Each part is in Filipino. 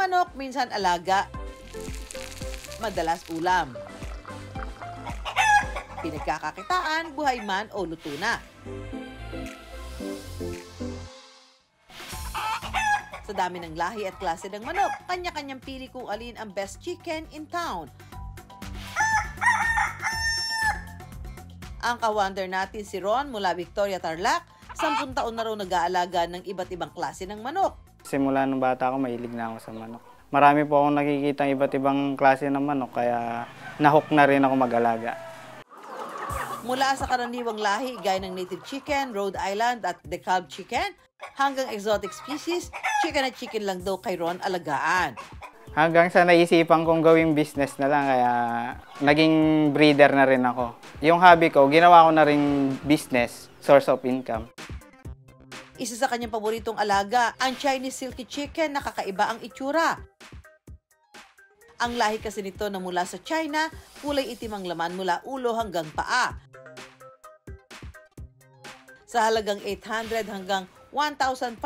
manok, minsan alaga, madalas ulam. Pinagkakakitaan, buhay man o luto na. Sa dami ng lahi at klase ng manok, kanya-kanyang pili kung alin ang best chicken in town. Ang ka-wonder natin si Ron mula Victoria, Tarlac, 10 taon na raw nag-aalaga ng iba't ibang klase ng manok. Simula nung bata ako, mahilig na ako sa manok. Marami po akong nakikita iba't ibang klase ng manok, kaya nahook na rin ako mag-alaga. Mula sa karaniwang lahi gaya ng native chicken, Rhode Island at DeKalb chicken, hanggang exotic species, chicken at chicken lang daw kay Ron alagaan. Hanggang sa naisipan kong gawing business na lang, kaya naging breeder na rin ako. Yung hobby ko, ginawa ko na rin business, source of income. Isa sa kanyang paboritong alaga, ang Chinese silky chicken na kakaiba ang itsura. Ang lahi kasi nito na mula sa China, kulay itim ang laman mula ulo hanggang paa. Sa halagang 800 hanggang 1,500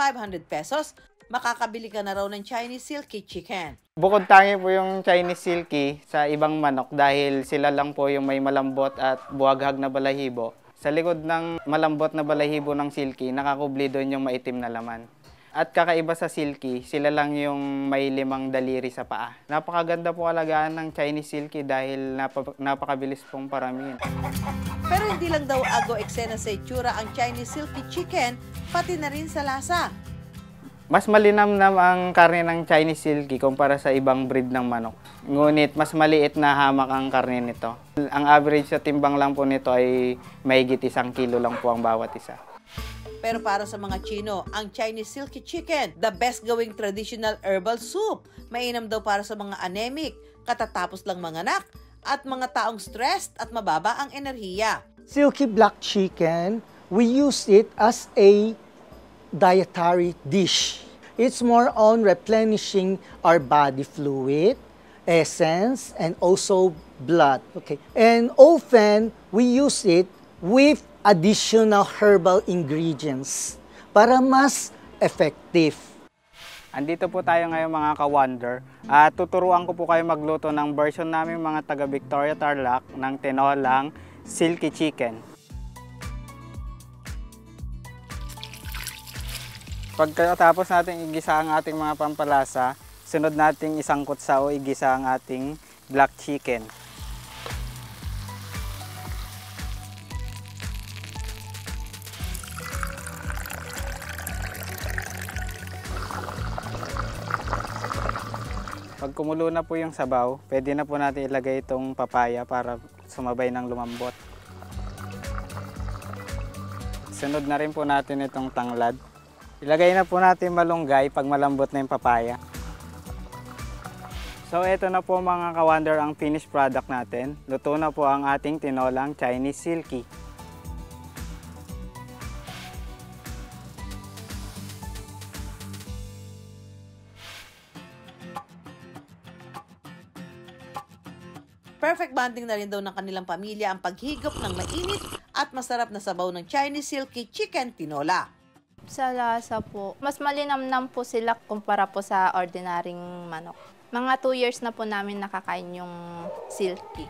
pesos, makakabili ka na raw ng Chinese silky chicken. Bukod tangi po yung Chinese silky sa ibang manok dahil sila lang po yung may malambot at buhaghag na balahibo. Sa likod ng malambot na balahibo ng silky, nakakubli doon yung maitim na laman. At kakaiba sa silky, sila lang yung may 5 daliri sa paa. Napakaganda po alagaan ng Chinese silky dahil napakabilis pong paramihin. Pero hindi lang daw ago eksena sa itsura ang Chinese silky chicken, pati na rin sa lasa. Mas malinamnam ang karne ng Chinese silky kumpara sa ibang breed ng manok. Ngunit mas maliit na hamak ang karne nito. Ang average sa timbang lang po nito ay mahigit 1 kilo lang po ang bawat isa. Pero para sa mga Chino, ang Chinese silky chicken, the best gawing traditional herbal soup. Mainam daw para sa mga anemic, katatapos lang manganak, at mga taong stressed at mababa ang enerhiya. Silky black chicken, we use it as a dietary dish. It's more on replenishing our body fluid, essence, and also blood. Okay. And often, we use it with additional herbal ingredients para mas effective. Andito po tayo ngayon mga ka-wonder at tuturuan ko po kayo magluto ng version namin mga taga Victoria, Tarlac ng tinolang silky chicken. Pagkatapos natin igisa ang ating mga pampalasa, sunod nating isangkot sa o igisa ang ating black chicken. Pag kumulo na po yung sabaw, pwede na po natin ilagay itong papaya para sumabay ng lumambot. Sunod na rin po natin itong tanglad. Ilagay na po natin malunggay pag malambot na yung papaya. So ito na po mga ka-wonder ang finished product natin. Luto na po ang ating tinolang Chinese silky. Perfect bonding na rin daw ng kanilang pamilya ang paghigop ng mainit at masarap na sabaw ng Chinese silky chicken tinola. Sa lasa po, mas malinamnam po sila kumpara po sa ordinaryong manok. Mga 2 years na po namin nakakain yung silky.